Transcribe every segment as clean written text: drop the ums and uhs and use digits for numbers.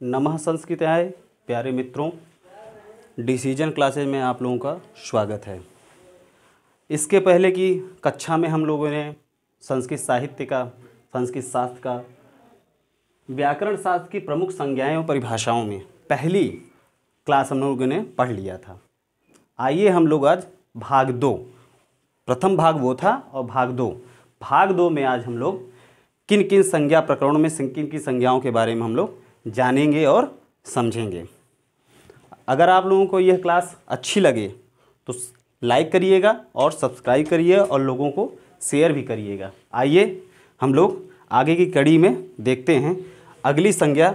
नमः संस्कृताय प्यारे मित्रों, डिसीजन क्लासेज में आप लोगों का स्वागत है। इसके पहले की कक्षा में हम लोगों ने संस्कृत साहित्य का, संस्कृत शास्त्र का, व्याकरण शास्त्र की प्रमुख संज्ञाएं और परिभाषाओं में पहली क्लास हम लोगों ने पढ़ लिया था। आइए हम लोग आज भाग 2, प्रथम भाग वो था और भाग दो में आज हम लोग किन किन संज्ञा प्रकरणों में किन किन संज्ञाओं के बारे में हम लोग जानेंगे और समझेंगे। अगर आप लोगों को यह क्लास अच्छी लगे तो लाइक करिएगा और सब्सक्राइब करिए और लोगों को शेयर भी करिएगा। आइए हम लोग आगे की कड़ी में देखते हैं अगली संज्ञा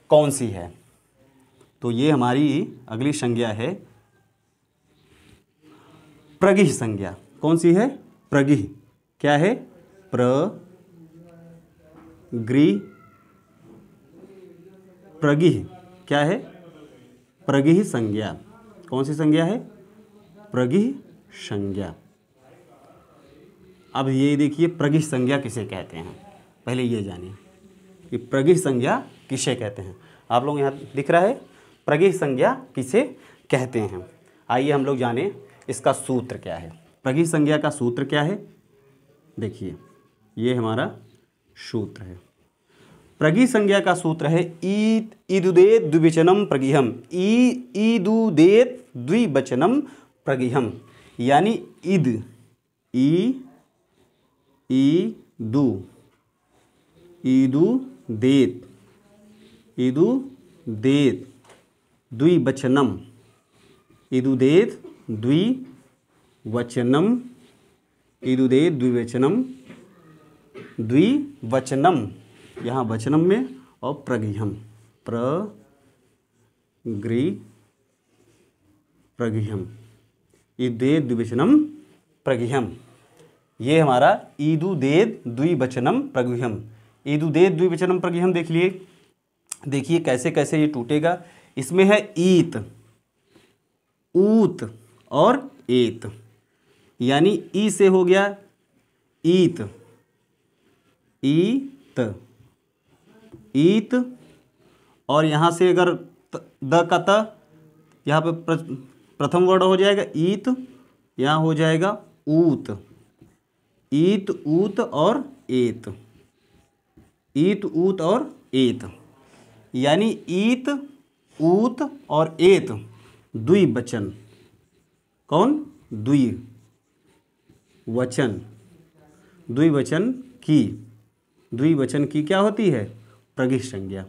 कौन सी है। तो ये हमारी अगली संज्ञा है प्रगिह संज्ञा। कौन सी है? प्रगिह। क्या है? प्रगिह। क्या है? प्रगिह संज्ञा। कौन सी संज्ञा है? प्रगिह संज्ञा। अब ये देखिए प्रगिह संज्ञा किसे कहते हैं, पहले ये जानिए कि प्रगिह संज्ञा किसे कहते हैं। आप लोग यहाँ दिख रहा है प्रगिह संज्ञा किसे कहते हैं। आइए हम लोग जाने इसका सूत्र क्या है। प्रगिह संज्ञा का सूत्र क्या है? देखिए ये हमारा सूत्र है। प्रगिह संज्ञा का सूत्र है ईदुदेत द्विवचनम प्रगिहम। ईदुदेत द्विवचनम प्रगिहम, यानी ईदुदेत द्विवचनम, ईदुदेत द्विवचनम, यहाँ वचनम में और प्रगिहम, प्रगिहम, ईदुदेत द्विवचनम प्रगिहम। ये हमारा ईदुदेत द्विवचनम प्रगिहम। ईदुदेत द्विवचनम प्रगिहम देखिए कैसे कैसे ये टूटेगा। इसमें है ईत, ऊत और एत, यानी ई से हो गया ईत, ईत, और यहाँ से अगर द का त, यहाँ पे प्रथम वर्ड हो जाएगा ईत, यहाँ हो जाएगा ऊत, ईत, ऊत और एत, ईत, ऊत और एत, यानी ईत, ऊत और एत द्विवचन। कौन? द्विवचन। द्विवचन की क्या होती है? प्रगिह संज्ञा।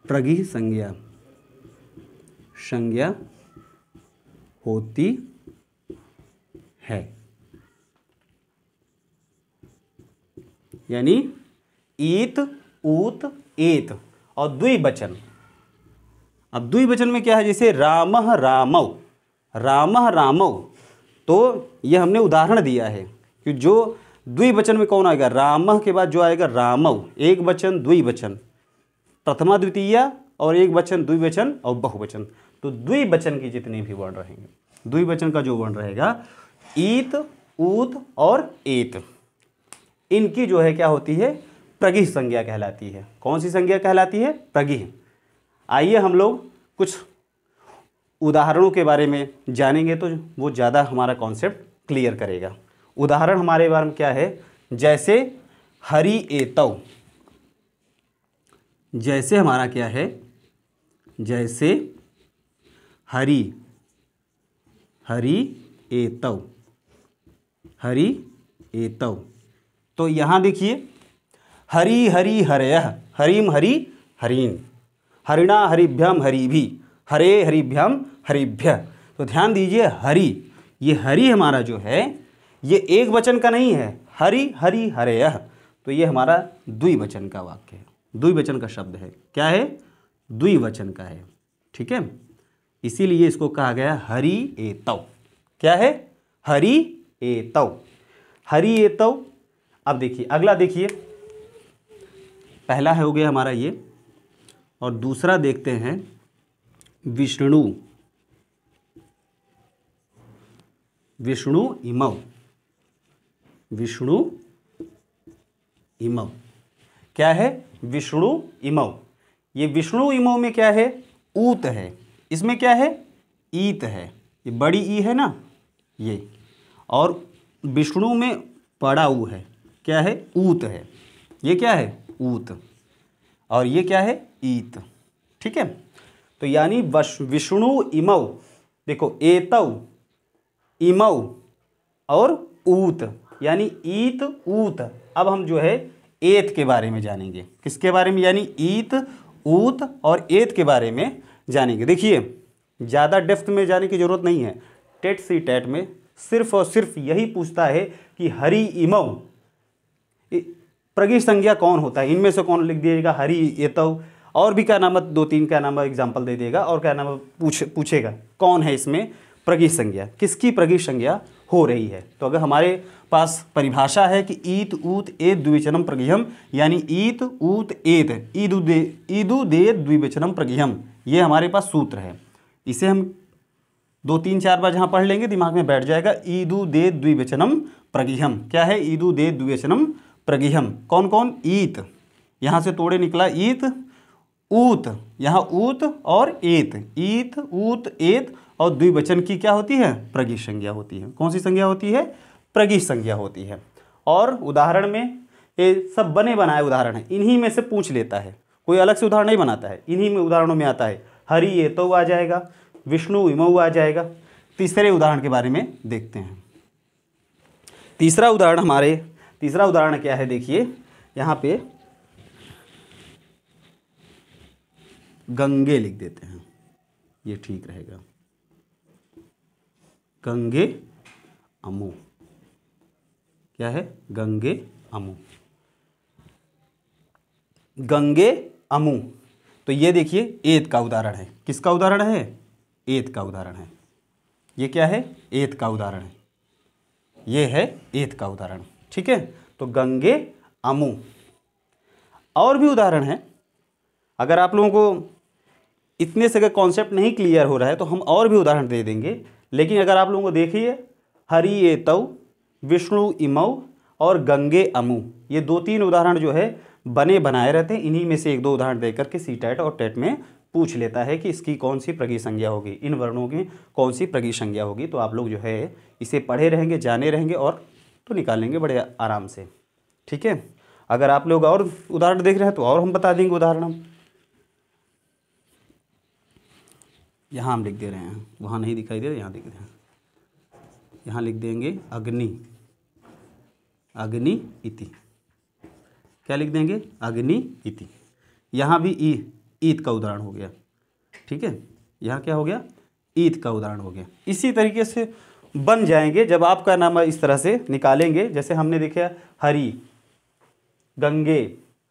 प्रगिह संज्ञा होती है, यानी ईत, ऊत, एत और द्विवचन। अब द्विवचन में क्या है? जैसे रामः रामौ, रामः रामौ, तो यह हमने उदाहरण दिया है कि जो द्विवचन में कौन आएगा? रामः के बाद जो आएगा रामौ, एक वचन द्विवचन, प्रथमा द्वितीया और एक वचन द्विवचन और बहुवचन। तो द्विवचन की जितने भी वर्ण रहेंगे, द्विवचन का जो वर्ण रहेगा ईत, ऊत और एत, इनकी जो है क्या होती है? प्रगिह संज्ञा कहलाती है। कौन सी संज्ञा कहलाती है? प्रगिह। आइए हम लोग कुछ उदाहरणों के बारे में जानेंगे तो वो ज़्यादा हमारा कॉन्सेप्ट क्लियर करेगा। उदाहरण हमारे बारे में क्या है? जैसे हरि एतौ, जैसे हमारा क्या है? जैसे हरि एतौ, हरि एतौ, तो यहाँ देखिए हरि हरि हरयः, हरिम हरि हरीन्, हरिणा हरिभ्यम हरिभि, हरे हरिभ्यम हरिभ्यः। तो ध्यान दीजिए हरि, ये हरि हमारा जो है ये एक वचन का नहीं है, हरि हरि हरयः, तो ये हमारा द्विवचन का वाक्य है, द्विवचन का शब्द है। क्या है? द्विवचन का है। ठीक है, इसीलिए इसको कहा गया हरि एतौ। क्या है? हरि एतौ, हरि एतौ। अब देखिए अगला, देखिए पहला है हो गया हमारा ये, और दूसरा देखते हैं विष्णु, विष्णु इमौ, विष्णु इमौ। क्या है? विष्णु इमौ। ये विष्णु इमौ में क्या है? ऊत है। इसमें क्या है? ईत है। ये बड़ी ई है ना ये, और विष्णु में बड़ा ऊ है। क्या है? ऊत है। ये क्या है? ऊत। और ये क्या है? ईत। ठीक है, तो यानी विष्णु इमौ, देखो एतौ, इमौ और ऊत, यानी ईत ऊत। अब हम जो है एत के बारे में जानेंगे। किसके बारे में? यानी ईत ऊत और एत के बारे में जानेंगे। देखिए, ज़्यादा डेप्थ में जाने की जरूरत नहीं है। टेट सी टेट में सिर्फ और सिर्फ यही पूछता है कि हरि इमौ प्रगि संज्ञा कौन होता है, इनमें से कौन लिख दीजिएगा, हरि एतौ, और भी क्या नाम है, 2-3 क्या नाम है एग्जाम्पल दे देगा, और क्या नाम है पूछेगा कौन है इसमें प्रगि संज्ञा, किसकी प्रगि संज्ञा हो रही है। तो अगर हमारे पास परिभाषा है कि ईत ऊत एत द्विवचनम प्रगिहम, यानी ईत ऊत एत ईदु दे द्विवचनम प्रगिहम, ये हमारे पास सूत्र है। इसे हम 2-3-4 बार जहाँ पढ़ लेंगे दिमाग में बैठ जाएगा। ईदु दे द्विवचनम प्रगिहम। क्या है? ईदु दे द्विवचनम प्रगिहम। कौन कौन? ईत, यहाँ से तोड़े निकला ईत, ऊत, यहाँ ऊत और एत, ईत ऊत एत, और द्विवचन की क्या होती है? प्रगि संज्ञा होती है। कौन सी संज्ञा होती है? प्रगि संज्ञा होती है। और उदाहरण में ये सब बने बनाए उदाहरण है, इन्हीं में से पूछ लेता है, कोई अलग से उदाहरण नहीं बनाता है, इन्हीं में उदाहरणों में आता है। हरि एतौ आ जाएगा, विष्णु इमौ आ जाएगा। तीसरे उदाहरण के बारे में देखते हैं। तीसरा उदाहरण क्या है? देखिए यहाँ पे गंगे लिख देते हैं, ये ठीक रहेगा। गंगे अमु। क्या है? गंगे अमु। गंगे अमु, तो ये देखिए एत का उदाहरण है। किसका उदाहरण है? एत का उदाहरण है। ये क्या है? एत का उदाहरण है। ये है एत का उदाहरण। ठीक है, तो गंगे अमु। और भी उदाहरण है। अगर आप लोगों को इतने से अगर कॉन्सेप्ट नहीं क्लियर हो रहा है तो हम और भी उदाहरण दे देंगे, लेकिन अगर आप लोगों को देखिए, हरि एतौ, विष्णु इमौ और गंगे अमु, ये 2-3 उदाहरण जो है बने बनाए रहते हैं। इन्हीं में से 1-2 उदाहरण देकर के सी टेट और टेट में पूछ लेता है कि इसकी कौन सी प्रगि संज्ञा होगी, इन वर्णों की कौन सी प्रगि संज्ञा होगी। तो आप लोग जो है इसे पढ़े रहेंगे, जाने रहेंगे, और तो निकालेंगे बड़े आराम से। ठीक है, अगर आप लोग और उदाहरण देख रहे हैं तो और हम बता देंगे उदाहरण। हम यहाँ हम लिख दे रहे हैं, वहाँ नहीं दिखाई दे रहा, यहाँ दिख रहे हैं। यहाँ लिख देंगे अग्नि, अग्नि इति। क्या लिख देंगे? अग्नि इति। यहाँ भी ईत का उदाहरण हो गया। ठीक है, यहाँ क्या हो गया? ईत का उदाहरण हो गया। इसी तरीके से बन जाएंगे जब आपका नाम इस तरह से निकालेंगे। जैसे हमने देखा हरि, गंगे,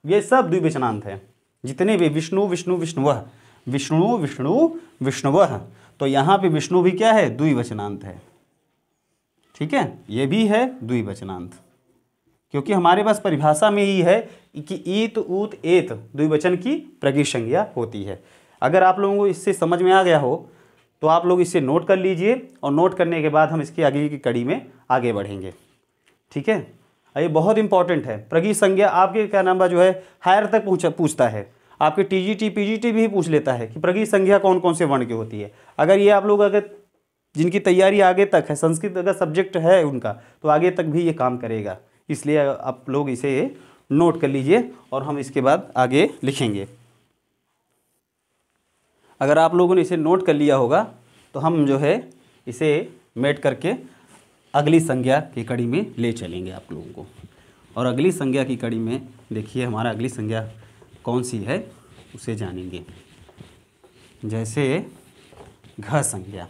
ये सब द्विवचनांत हैं। जितने भी विष्णु विष्णु विष्णुवः, विष्णु विष्णु विष्णुवः, तो यहाँ पे विष्णु भी क्या है? द्विवचनांत है। ठीक है, ये भी है द्विवचनांत, क्योंकि हमारे पास परिभाषा में ही है कि ईत ऊत एत द्विवचन की प्रगि संज्ञा होती है। अगर आप लोगों को इससे समझ में आ गया हो तो आप लोग इसे नोट कर लीजिए, और नोट करने के बाद हम इसकी आगे की कड़ी में आगे बढ़ेंगे। ठीक है, ये बहुत इंपॉर्टेंट है। प्रगि संज्ञा आपके क्या नाम जो है हायर तक पूछता है, आपके टीजीटी पीजीटी भी पूछ लेता है कि प्रगि संज्ञा कौन कौन से वर्ण की होती है। अगर ये आप लोग अगर जिनकी तैयारी आगे तक है, संस्कृत अगर सब्जेक्ट है उनका, तो आगे तक भी ये काम करेगा। इसलिए आप लोग इसे नोट कर लीजिए और हम इसके बाद आगे लिखेंगे। अगर आप लोगों ने इसे नोट कर लिया होगा तो हम जो है इसे मेट करके अगली संज्ञा की कड़ी में ले चलेंगे आप लोगों को। और अगली संज्ञा की कड़ी में देखिए हमारा अगली संज्ञा कौन सी है उसे जानेंगे। जैसे घ संज्ञा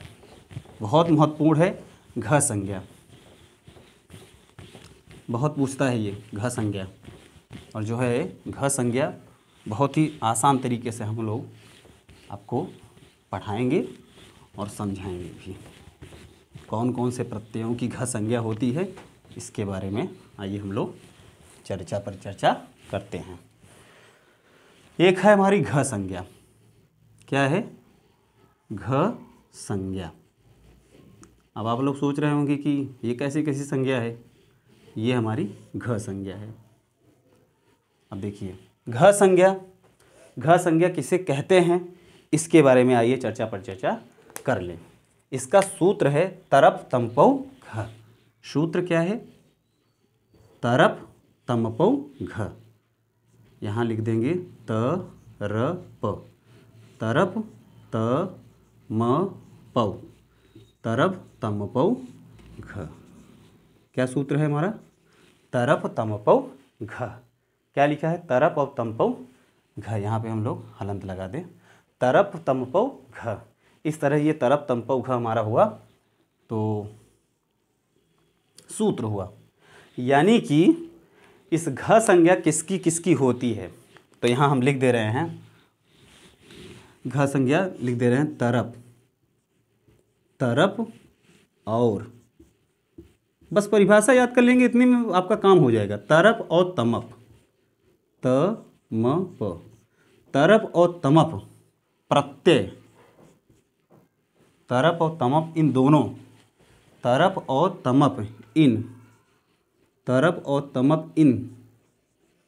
बहुत महत्वपूर्ण है। घ संज्ञा बहुत पूछता है ये घ संज्ञा, और जो है घ संज्ञा बहुत ही आसान तरीके से हम लोग आपको पढ़ाएंगे और समझाएंगे भी। कौन कौन से प्रत्ययों की घ संज्ञा होती है इसके बारे में आइए हम लोग चर्चा पर चर्चा करते हैं। एक है हमारी घ संज्ञा। क्या है? घ संज्ञा। अब आप लोग सोच रहे होंगे कि ये कैसी कैसी संज्ञा है। ये हमारी घ संज्ञा है। अब देखिए घ संज्ञा किसे कहते हैं, इसके बारे में आइए चर्चा पर चर्चा कर लें। इसका सूत्र है तरप तमपौ घ। सूत्र क्या है? तरप तमपौ घ। यहाँ लिख देंगे तरप, तरप त म पौ, तरप तमपौ घ। क्या सूत्र है हमारा? तरप तमपौ घ। क्या लिखा है? तरप और तमपौ घ। यहाँ पे हम लोग हलंत लगा दें, तरप तमपौ घ। इस तरह ये तरप तमपौ घ हमारा हुआ तो सूत्र हुआ। यानी कि इस घ संज्ञा किसकी किसकी होती है, तो यहाँ हम लिख दे रहे हैं घ संज्ञा लिख दे रहे हैं तरप, तरप और, बस परिभाषा याद कर लेंगे, इतनी में आपका काम हो जाएगा। तरप और तमप, त म प, तरप और तमप प्रत्यय, तरप और तमप इन दोनों, तरप और तमप इन, तरप और तमप इन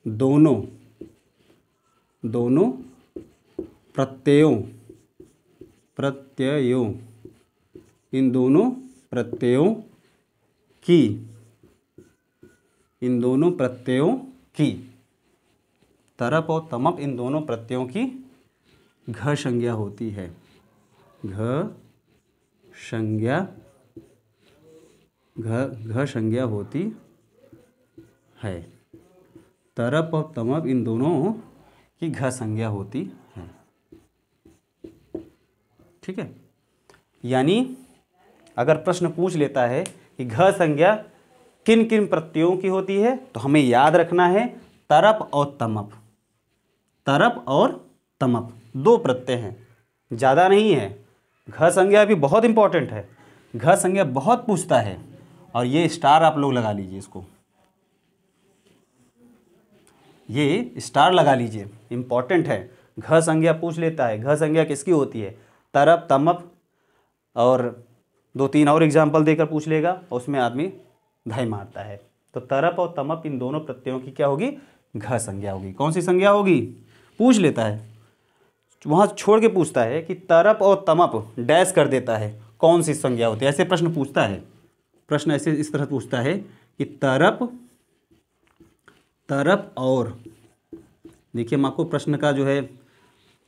दोनों दोनों प्रत्ययों, प्रत्ययों, इन दोनों प्रत्ययों की, इन दोनों प्रत्ययों की, तरप और तमप इन दोनों प्रत्ययों की घ संज्ञा होती है। घ संज्ञा, घ संज्ञा होती है। तरप और तमप इन दोनों की घ संज्ञा होती है। ठीक है। यानी अगर प्रश्न पूछ लेता है कि घ संज्ञा किन किन प्रत्ययों की होती है, तो हमें याद रखना है तरप और तमप। तरप और तमप दो प्रत्यय हैं, ज़्यादा नहीं है। घ संज्ञा भी बहुत इंपॉर्टेंट है, घ संज्ञा बहुत पूछता है। और ये स्टार आप लोग लगा लीजिए, इसको ये स्टार लगा लीजिए, इंपॉर्टेंट है। घ संज्ञा पूछ लेता है। घ संज्ञा किसकी होती है? तरप तमप, और दो तीन और एग्जाम्पल देकर पूछ लेगा, उसमें आदमी धाई मारता है। तो तरप और तमप इन दोनों प्रत्ययों की क्या होगी? घ संज्ञा होगी। कौन सी संज्ञा होगी? पूछ लेता है, वहाँ छोड़ के पूछता है कि तरप और तमप डैश कर देता है, कौन सी संज्ञा होती है, ऐसे प्रश्न पूछता है। प्रश्न ऐसे इस तरह पूछता है कि तरप, तरप और, देखिए हम आपको प्रश्न का जो है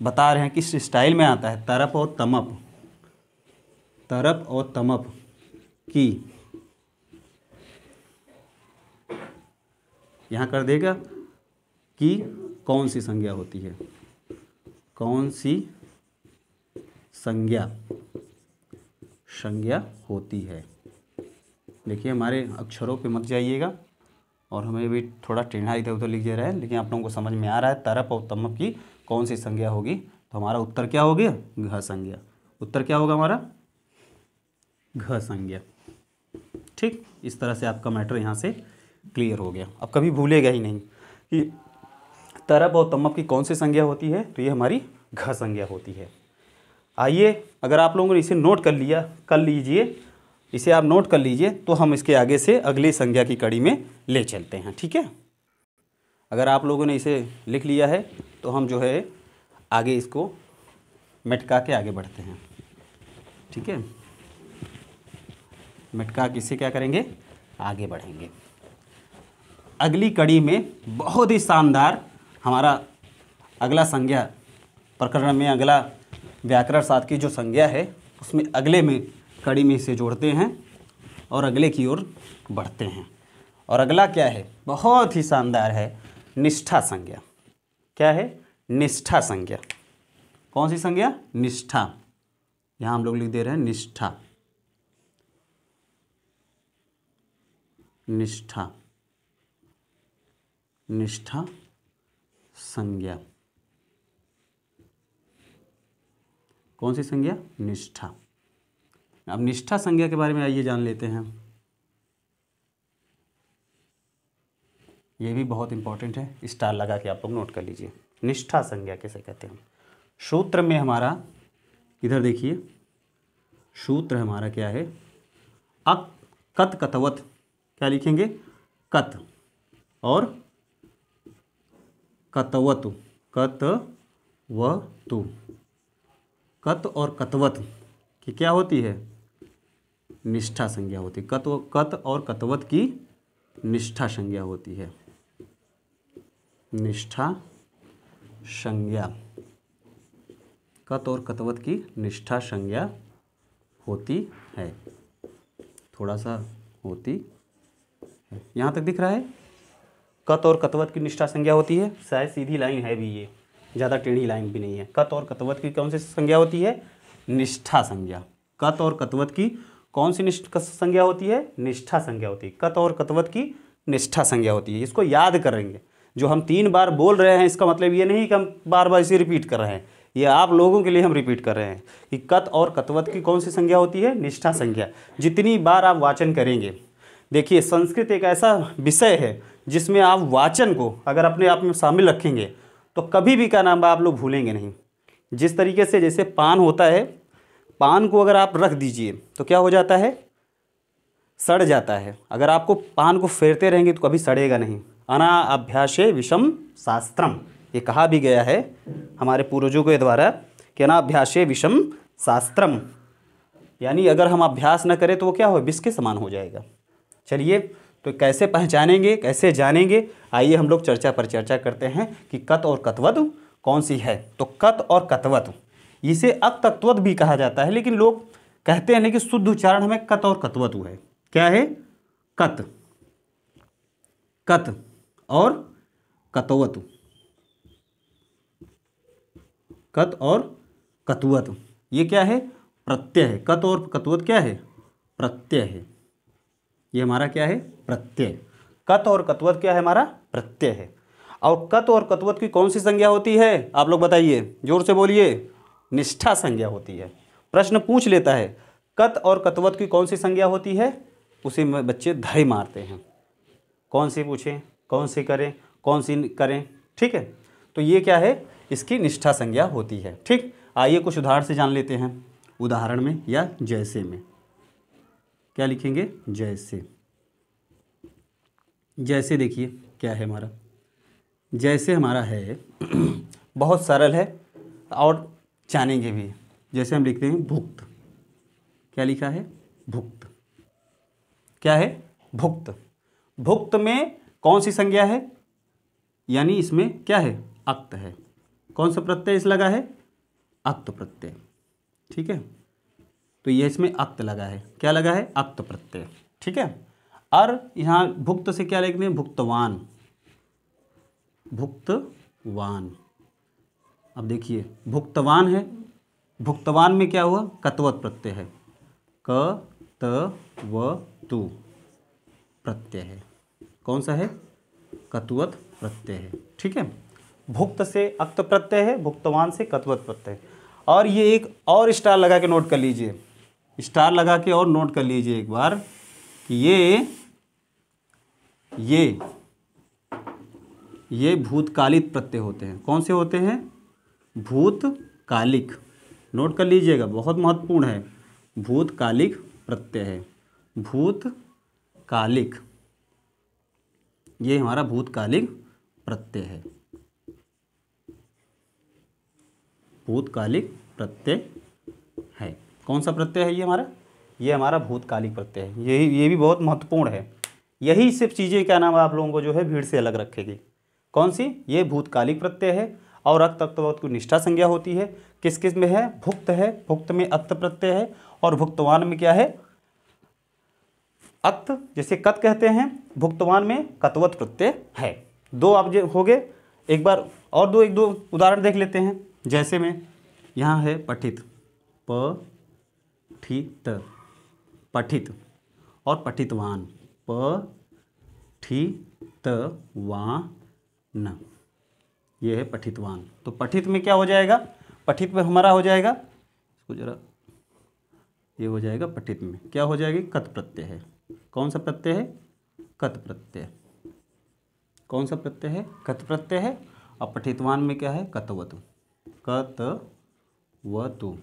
बता रहे हैं किस स्टाइल में आता है। तरप और तमप, तरप और तमप की, यहाँ कर देगा कि कौन सी संज्ञा होती है, कौन सी संज्ञा संज्ञा होती है। देखिए हमारे अक्षरों पे मत जाइएगा, और हमें भी थोड़ा टेढ़ा इधर उधर लिख दे रहा है, लेकिन आप लोगों को समझ में आ रहा है तरप और तमप की कौन सी संज्ञा होगी। तो हमारा उत्तर क्या हो गया? घ संज्ञा। उत्तर क्या होगा हमारा? घ संज्ञा। ठीक, इस तरह से आपका मैटर यहाँ से क्लियर हो गया। अब कभी भूलेगा ही नहीं कि तरप और तमप की कौन सी संज्ञा होती है, तो ये हमारी घ संज्ञा होती है। आइए, अगर आप लोगों ने इसे नोट कर लिया, कर लीजिए, इसे आप नोट कर लीजिए, तो हम इसके आगे से अगली संज्ञा की कड़ी में ले चलते हैं। ठीक है, अगर आप लोगों ने इसे लिख लिया है तो हम जो है आगे इसको मिटका के आगे बढ़ते हैं। ठीक है, मिटका के इससे क्या करेंगे? आगे बढ़ेंगे। अगली कड़ी में बहुत ही शानदार हमारा अगला संज्ञा प्रकरण में, अगला व्याकरण शास्त्र की जो संज्ञा है, उसमें अगले में कड़ी में इसे जोड़ते हैं और अगले की ओर बढ़ते हैं। और अगला क्या है? बहुत ही शानदार है, निष्ठा संज्ञा। क्या है? निष्ठा संज्ञा। कौन सी संज्ञा? निष्ठा। यहाँ हम लोग लिख दे रहे हैं निष्ठा, निष्ठा, निष्ठा संज्ञा। कौन सी संज्ञा? निष्ठा। अब निष्ठा संज्ञा के बारे में आइए जान लेते हैं। ये भी बहुत इंपॉर्टेंट है, स्टार लगा के आप लोग नोट कर लीजिए। निष्ठा संज्ञा किसे कहते हैं? सूत्र में हमारा, इधर देखिए, सूत्र हमारा क्या है? अक कत कतवत। क्या लिखेंगे? कत और कतवतु, कतवतु। कत और कतवत की क्या होती है? निष्ठा संज्ञा होती है। कत और कतवत की निष्ठा संज्ञा होती है। निष्ठा संज्ञा, कत और कतवत की निष्ठा संज्ञा होती है। थोड़ा सा होती है, यहाँ तक दिख रहा है। कत और कतवत की निष्ठा संज्ञा होती है। शायद सीधी लाइन है भी, ये ज़्यादा टेढ़ी लाइन भी नहीं है। कत और कतवत की कौन सी संज्ञा होती है? निष्ठा संज्ञा। कत और कतवत की कौन सी संज्ञा होती है? निष्ठा संज्ञा होती है। कत और कतवत की निष्ठा संज्ञा होती है। इसको याद करेंगे। जो हम 3 बार बोल रहे हैं इसका मतलब ये नहीं कि हम बार बार इसे रिपीट कर रहे हैं, ये आप लोगों के लिए हम रिपीट कर रहे हैं कि कत और कतवत की कौन सी संज्ञा होती है? निष्ठा संज्ञा। जितनी बार आप वाचन करेंगे, देखिए संस्कृत एक ऐसा विषय है जिसमें आप वाचन को अगर अपने आप में शामिल रखेंगे तो कभी भी क्या नाम है आप लोग भूलेंगे नहीं। जिस तरीके से जैसे पान होता है, पान को अगर आप रख दीजिए तो क्या हो जाता है? सड़ जाता है। अगर आपको पान को फेरते रहेंगे तो कभी सड़ेगा नहीं। अनाभ्यासे विषम शास्त्रम, ये कहा भी गया है हमारे पूर्वजों के द्वारा कि अनाभ्यासे विषम शास्त्रम, यानी अगर हम अभ्यास न करें तो वो क्या हो? विष के समान हो जाएगा। चलिए, तो कैसे पहचानेंगे, कैसे जानेंगे? आइए हम लोग चर्चा पर चर्चा करते हैं कि कत और कतवत कौन सी है। तो कत और कतवत, इसे अतत्वत भी कहा जाता है, लेकिन लोग कहते हैं कि शुद्ध उच्चारण हमें कत और कतवत है। क्या है? कत, कत और कतवत, कत और कतवत। ये क्या है? प्रत्यय है। कत और कतवत क्या है? प्रत्यय है। ये हमारा क्या है? प्रत्यय। कत और कतवत क्या है? हमारा प्रत्यय है। और कत और कतवत की कौन सी संज्ञा होती है? आप लोग बताइए, जोर से बोलिए। निष्ठा संज्ञा होती है। प्रश्न पूछ लेता है कत और कतवत की कौन सी संज्ञा होती है, उसे में बच्चे धय मारते हैं। कौन सी पूछें, कौन सी करें, कौन सी करें, ठीक है। तो ये क्या है? इसकी निष्ठा संज्ञा होती है। ठीक, आइए कुछ उदाहरण से जान लेते हैं। उदाहरण में या जैसे में क्या लिखेंगे? जैसे। जैसे देखिए क्या है हमारा, जैसे हमारा है बहुत सरल है और जानेंगे भी। जैसे हम लिखते हैं भुक्त। क्या लिखा है? भुक्त। क्या है? भुक्त। भुक्त में कौन सी संज्ञा है? यानी इसमें क्या है? अक्त है। कौन सा प्रत्यय इस लगा है? अक्त प्रत्यय। ठीक है, तो ये इसमें अक्त लगा है। क्या लगा है? अक्त प्रत्यय। ठीक है। और यहाँ भुक्त से क्या लिखते हैं? भुक्तवान। भुक्तवान। अब देखिए भुक्तवान है, भुक्तवान में क्या हुआ? कतवत प्रत्यय है। कतवतु प्रत्यय है। कौन सा है? कतवत प्रत्यय है। ठीक है, भुक्त से अक्त प्रत्यय है, भुक्तवान से कतवत प्रत्यय। और ये एक और स्टार लगा के नोट कर लीजिए, स्टार लगा के और नोट कर लीजिए एक बार कि ये भूतकालिक प्रत्यय होते हैं। कौन से होते हैं? भूतकालिक। नोट कर लीजिएगा, बहुत महत्वपूर्ण है। भूतकालिक प्रत्यय है। भूतकालिक, ये हमारा भूतकालिक प्रत्यय है। भूतकालिक प्रत्यय है। कौन सा प्रत्यय है ये हमारा? ये हमारा भूतकालिक प्रत्यय है। ये भी बहुत महत्वपूर्ण है। यही सिर्फ चीज़ें क्या नाम है आप लोगों को जो है भीड़ से अलग रखेगी। कौन सी? ये भूतकालिक प्रत्यय है और अक्त तत्ववत की निष्ठा संज्ञा होती है। किस किस में है? भुक्त है, भुक्त में अक्त प्रत्यय है, और भुक्तवान में क्या है? अक्त, जैसे कत कहते हैं, भुक्तवान में कतवत प्रत्यय है। दो अब जो हो गए, एक बार और एक दो उदाहरण देख लेते हैं। जैसे में यहाँ है पठित, पठित, पठित और पठितवान, पठितवान, ये है पठितवान। तो पठित में क्या हो जाएगा? पठित में हमारा हो जाएगा, इसको जरा, ये हो जाएगा पठित में क्या हो जाएगी? कत प्रत्यय है। कौन सा प्रत्यय है? कत प्रत्यय। कौन सा प्रत्यय है? कत प्रत्यय है। और पठितवान में क्या है? कतवतु। कतवतु,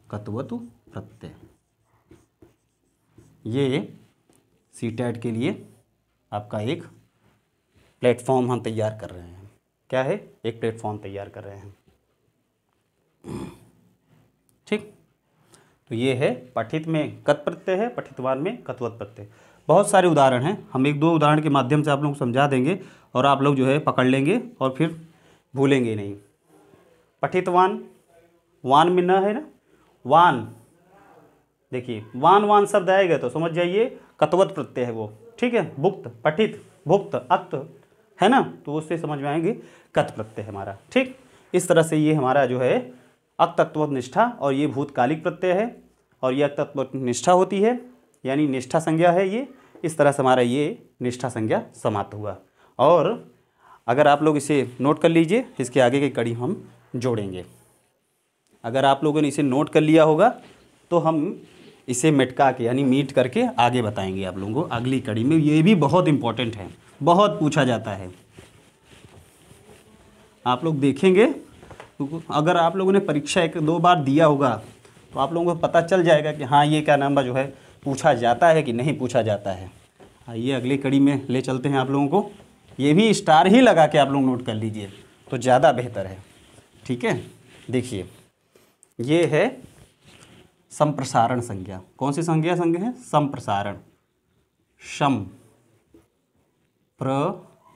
कतवतु प्रत्यय। ये सीटेट के लिए आपका एक प्लेटफॉर्म हम तैयार कर रहे हैं। क्या है, एक प्लेटफॉर्म तैयार कर रहे हैं। ठीक, तो ये है पठित में कत प्रत्यय है, पठितवान में कत्वत प्रत्यय। बहुत सारे उदाहरण हैं, हम एक दो उदाहरण के माध्यम से आप लोगों को समझा देंगे और आप लोग जो है पकड़ लेंगे और फिर भूलेंगे नहीं। पठितवान, वान में न है ना, वान, देखिए वान वान शब्द आएगा तो समझ जाइए कत्वत प्रत्यय है वो। ठीक है, भुक्त, पठित, भुक्त, अक्त है ना, तो उससे समझ में आएंगे कत प्रत्यय है हमारा। ठीक, इस तरह से ये हमारा जो है अक्तत्व निष्ठा, और ये भूतकालिक प्रत्यय है और ये अक्तत्व निष्ठा होती है, यानी निष्ठा संज्ञा है ये। इस तरह से हमारा ये निष्ठा संज्ञा समाप्त हुआ। और अगर आप लोग इसे नोट कर लीजिए, इसके आगे की कड़ी हम जोड़ेंगे। अगर आप लोगों ने इसे नोट कर लिया होगा तो हम इसे मिटका के यानी मीट करके आगे बताएंगे आप लोगों को अगली कड़ी में। ये भी बहुत इंपॉर्टेंट है, बहुत पूछा जाता है, आप लोग देखेंगे। अगर आप लोगों ने परीक्षा एक दो बार दिया होगा तो आप लोगों को पता चल जाएगा कि हाँ ये क्या नाम जो है पूछा जाता है कि नहीं पूछा जाता है। आइए अगली कड़ी में ले चलते हैं आप लोगों को। ये भी स्टार ही लगा के आप लोग नोट कर लीजिए तो ज़्यादा बेहतर है। ठीक है, देखिए ये है संप्रसारण संज्ञा। कौन सी संज्ञा है? संप्रसारण। सम प्रसारण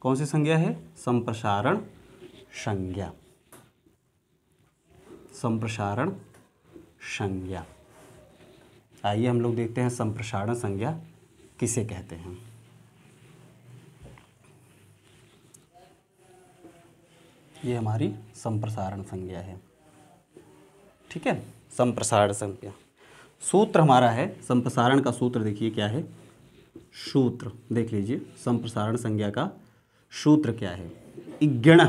कौन सी संज्ञा है? संप्रसारण संज्ञा। संप्रसारण संज्ञा। आइए हम लोग देखते हैं संप्रसारण संज्ञा किसे कहते हैं। ये हमारी संप्रसारण संज्ञा है। ठीक है, संप्रसारण संज्ञा। सूत्र हमारा है संप्रसारण का सूत्र, देखिए क्या है सूत्र, देख लीजिए संप्रसारण संज्ञा का सूत्र क्या है। इग्गण,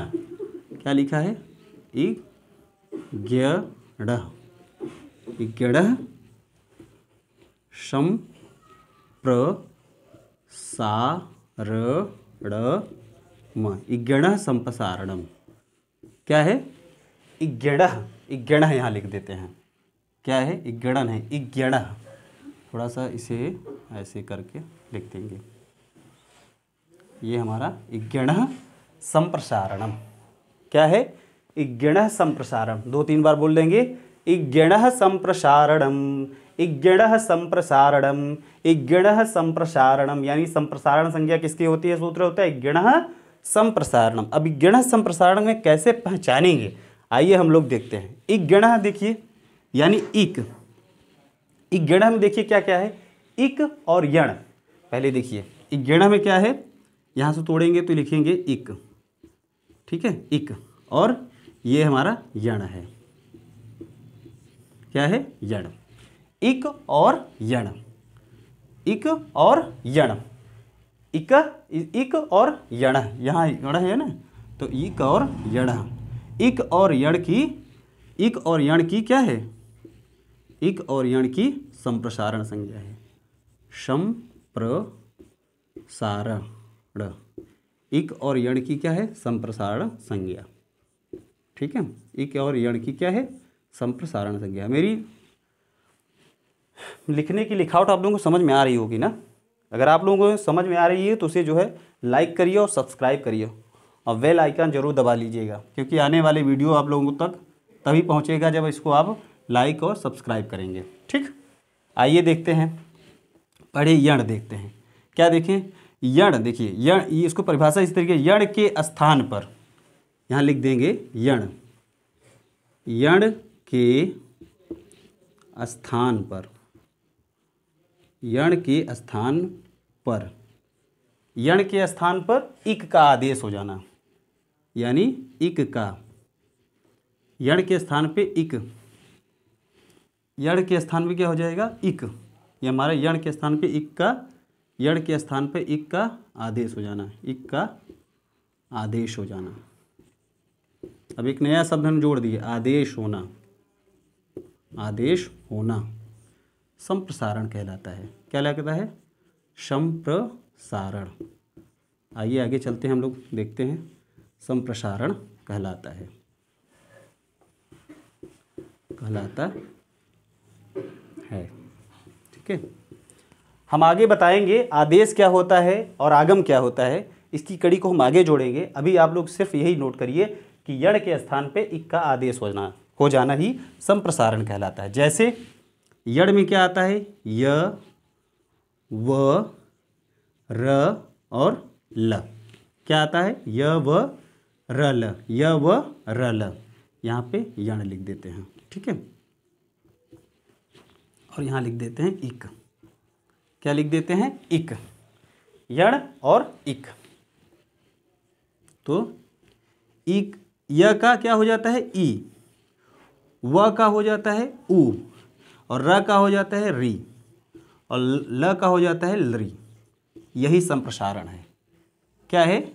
क्या लिखा है? इग्गण, इग्गण संप्रसारणम, इग्गण संप्रसारणम। क्या है? इग्गण, इग्गण यहाँ लिख देते हैं। क्या है? इग्गणन है, इग्गण। थोड़ा सा इसे ऐसे करके लिख देंगे। ये हमारा इग्गण संप्रसारणम। क्या है? इग्गण संप्रसारणम। दो तीन बार बोल देंगे, इग्गण संप्रसारणम, इग्गण संप्रसारणम, इग्गण संप्रसारणम। यानी संप्रसारण संज्ञा किसकी होती है? सूत्र होता है इग्गण संप्रसारणम। अब इग्गण संप्रसारण में कैसे पहचानेंगे, आइए हम लोग देखते हैं। इग्गण देखिए यानी इक, इग्गण में देखिए क्या क्या है, इक और यण। पहले देखिए इग्गण में क्या है, यहाँ से तोड़ेंगे तो लिखेंगे इक। ठीक है, इक, और ये हमारा यण है। क्या है? यण। इक और यण, इक और यण, इक, इक और यण, यहाँ यण है ना, तो इक और यण। इक और यण की, इक और यण की क्या है? इक और यण की संप्रसारण संज्ञा है। संप्रसारण, इक और यण की क्या है? संप्रसारण संज्ञा। ठीक है, इक और यण की क्या है? संप्रसारण संज्ञा। मेरी लिखने की लिखावट आप लोगों को समझ में आ रही होगी ना? अगर आप लोगों को समझ में आ रही है तो उसे जो है लाइक करिए और सब्सक्राइब करिए और बेल आइकन जरूर दबा लीजिएगा, क्योंकि आने वाले वीडियो आप लोगों तक तभी पहुंचेगा जब इसको आप लाइक और सब्सक्राइब करेंगे। ठीक, आइए देखते हैं, पढ़े यण देखते हैं। क्या देखें? यण, देखिए यण, इसको परिभाषा इस तरीके, यण के स्थान पर, यहाँ लिख देंगे यण, यण के स्थान पर, यण के स्थान पर, यण के स्थान पर इक का आदेश हो जाना, यानी इक का, यण के स्थान पे इक, यण के स्थान पे क्या हो जाएगा? इक। ये हमारे यण के स्थान पे इक का, यण के स्थान पे इक का आदेश हो जाना, इक का आदेश हो जाना। अब एक नया शब्द हम जोड़ दिए, आदेश होना, आदेश होना संप्रसारण कहलाता है। क्या कहता है? संप्रसारण। आइए आगे चलते हैं, हम लोग देखते हैं संप्रसारण कहलाता है, कहलाता है। ठीक है, हम आगे बताएंगे आदेश क्या होता है और आगम क्या होता है, इसकी कड़ी को हम आगे जोड़ेंगे। अभी आप लोग सिर्फ यही नोट करिए कि यण के स्थान पे इक का आदेश हो जाना ही संप्रसारण कहलाता है। जैसे यण में क्या आता है, य, व, र और ल। क्या आता है, य व र ल, य व र ल। यहाँ पे यण लिख देते हैं, ठीक है। और यहाँ लिख देते हैं इक। क्या लिख देते हैं, इक। यण और इक। तो इक, य का क्या हो जाता है, ई, व का हो जाता है उ, और र का हो जाता है री, और ल का हो जाता है लरी। यही संप्रसारण है। क्या है,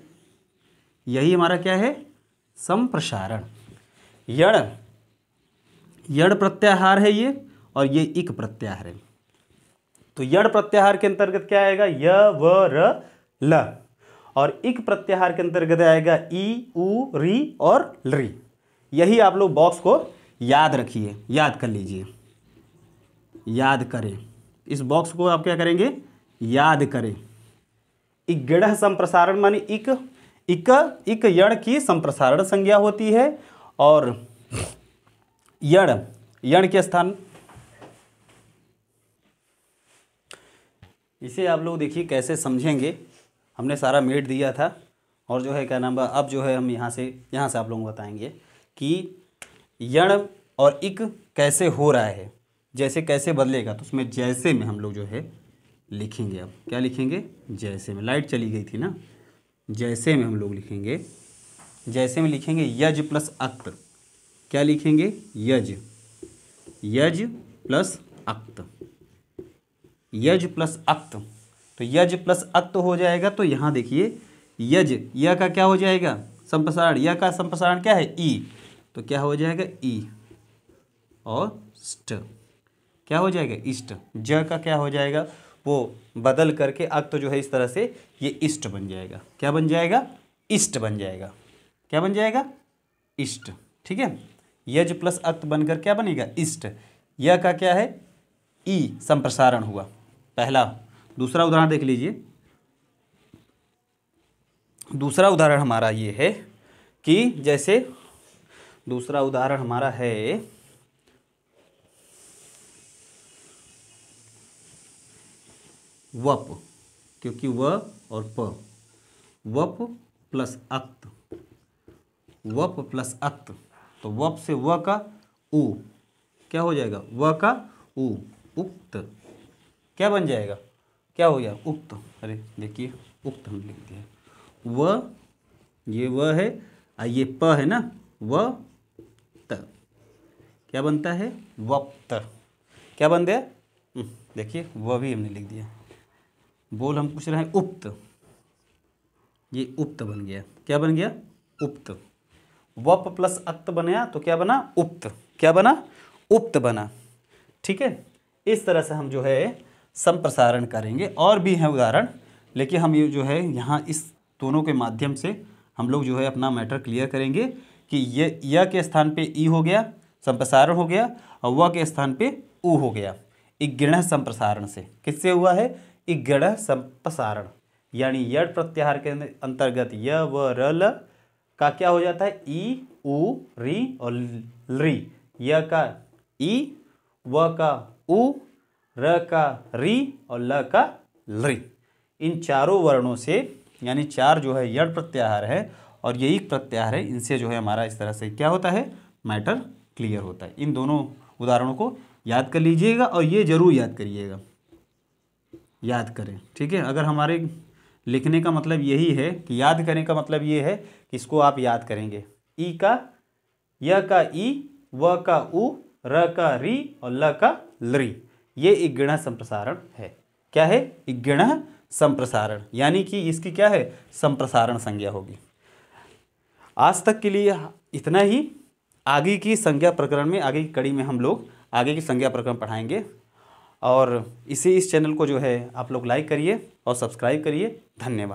यही हमारा क्या है, संप्रसारण। यण, यण प्रत्याहार है ये, और ये इक प्रत्याहार है। तो यण प्रत्याहार के अंतर्गत क्या आएगा, य व र ल, और इक प्रत्याहार के अंतर्गत आएगा ई, उ, री और लरी। यही आप लोग बॉक्स को याद रखिए, याद कर लीजिए, याद करें। इस बॉक्स को आप क्या करेंगे, याद करें। इगड़ संप्रसारण मानी इक, इक यण की संप्रसारण संज्ञा होती है, और यण, यण के स्थान, इसे आप लोग देखिए कैसे समझेंगे। हमने सारा मेट दिया था, और जो है क्या नाम, अब जो है हम यहाँ से आप लोगों को बताएंगे कि यण और इक कैसे हो रहा है, जैसे कैसे बदलेगा। तो उसमें जैसे में हम लोग जो है लिखेंगे। अब क्या लिखेंगे, जैसे में। लाइट चली गई थी ना, जैसे में हम लोग लिखेंगे। जैसे में लिखेंगे यज प्लस अक्त। क्या लिखेंगे, यज, यज प्लस अक्त, यज प्लस अक्त। तो यज प्लस अक्त हो जाएगा। तो यहाँ देखिए यज, य का क्या हो जाएगा, संप्रसारण। य का संप्रसारण क्या है, ई। तो क्या हो जाएगा, ई, और स्ट क्या हो जाएगा, इष्ट। ज का क्या हो जाएगा, वो बदल करके अक्त जो है इस तरह से ये इष्ट बन जाएगा। क्या बन जाएगा, इष्ट बन जाएगा। क्या बन जाएगा, इष्ट, ठीक है। यज प्लस अक्त बनकर क्या बनेगा, इष्ट। य का क्या है, ई, संप्रसारण हुआ पहला। दूसरा उदाहरण देख लीजिए। दूसरा उदाहरण हमारा ये है कि जैसे दूसरा उदाहरण हमारा है वप, क्योंकि व और प, वप प्लस अक्त, वप प्लस अक्त। तो वप से व का उ क्या हो जाएगा, व का उ, उक्त। क्या बन जाएगा, क्या हो गया, उक्त। अरे देखिए उक्त हम लिख दिया। व, ये व है, ये प है ना, व त। क्या बनता है, वप्त। क्या बन गया, देखिए वह भी हमने लिख दिया। बोल हम पूछ रहे हैं उक्त, ये उक्त बन गया। क्या बन गया, उक्त। वप प्लस अक्त बना तो क्या बना, उक्त। क्या बना, उक्त बना, ठीक है। इस तरह से हम जो है संप्रसारण करेंगे। और भी हैं उदाहरण, लेकिन हम ये जो है यहाँ इस दोनों के माध्यम से हम लोग जो है अपना मैटर क्लियर करेंगे कि ये य के स्थान पे ई हो गया, संप्रसारण हो गया, और व के स्थान पे उ हो गया। इगण संप्रसारण से किससे हुआ है, इगण संप्रसारण। यानी यड़ प्रत्याहार के अंतर्गत य व र ल का क्या हो जाता है, ई, उ, री और री। य का ई, व का उ, र का री और ल का लरी। इन चारों वर्णों से, यानी चार जो है यड़ प्रत्याहार है और ये एक प्रत्याहार है, इनसे जो है हमारा इस तरह से क्या होता है, मैटर क्लियर होता है। इन दोनों उदाहरणों को याद कर लीजिएगा, और ये जरूर याद करिएगा, याद करें, ठीक है। अगर हमारे लिखने का मतलब यही है कि याद करने का मतलब ये है कि इसको आप याद करेंगे। ई का, य का ई, व का उ, र का री और ल का लरी। ये इगण संप्रसारण है। क्या है, इगण संप्रसारण, यानी कि इसकी क्या है, संप्रसारण संज्ञा होगी। आज तक के लिए इतना ही। आगे की संज्ञा प्रकरण में, आगे की कड़ी में हम लोग आगे की संज्ञा प्रकरण पढ़ाएंगे। और इस चैनल को जो है आप लोग लाइक करिए और सब्सक्राइब करिए। धन्यवाद।